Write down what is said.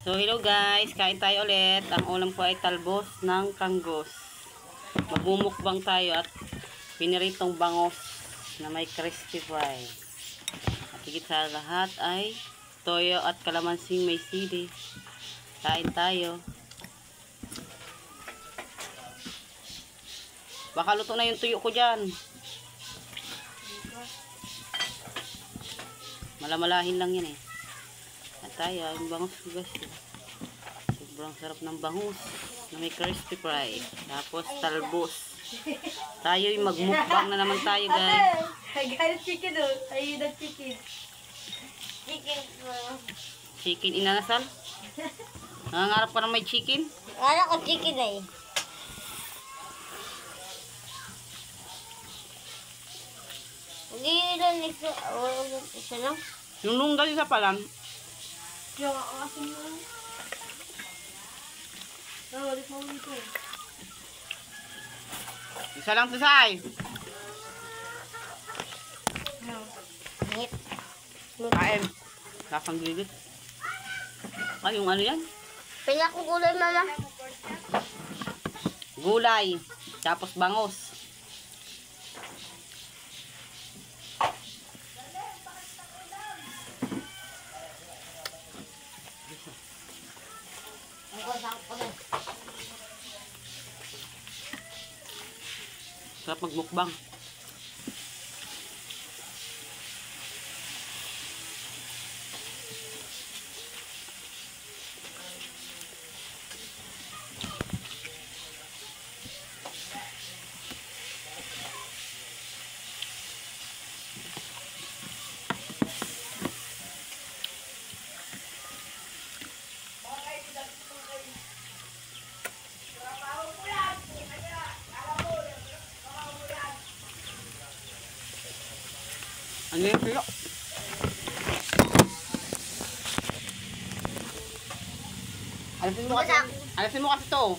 So hello guys, kain tayo ulit. Ang ulam ko ay talbos ng kanggos. Magmumukbang tayo at piniritong bangos na may crispy fry. At higit sa lahat ay toyo at kalamansing may sili. Kain tayo. Baka luto na yung tuyo ko dyan. Malamalahin lang yan eh. At tayo, yung bangus guys. Sobrang sarap ng bangus na may crispy fry. Tapos talbos. Tayo yung magmukbang na naman tayo guys. I got a chicken though. I eat the chicken. Chicken inanasal? Nangangarap ka na may chicken? Wala ko chicken eh. Hindi lang isa lang. Yung lunggal isa pa lang. Yung asin mo lang. Ulit mo ito. Isa lang tisay. Ngit. Kain. Lasang gigit. Ay, yung ano yan? Pila ko gulay mama. Gulay. Tapos bangos. Sarap magmukbang. Ano yung tuyo? Alisin mo kasi to.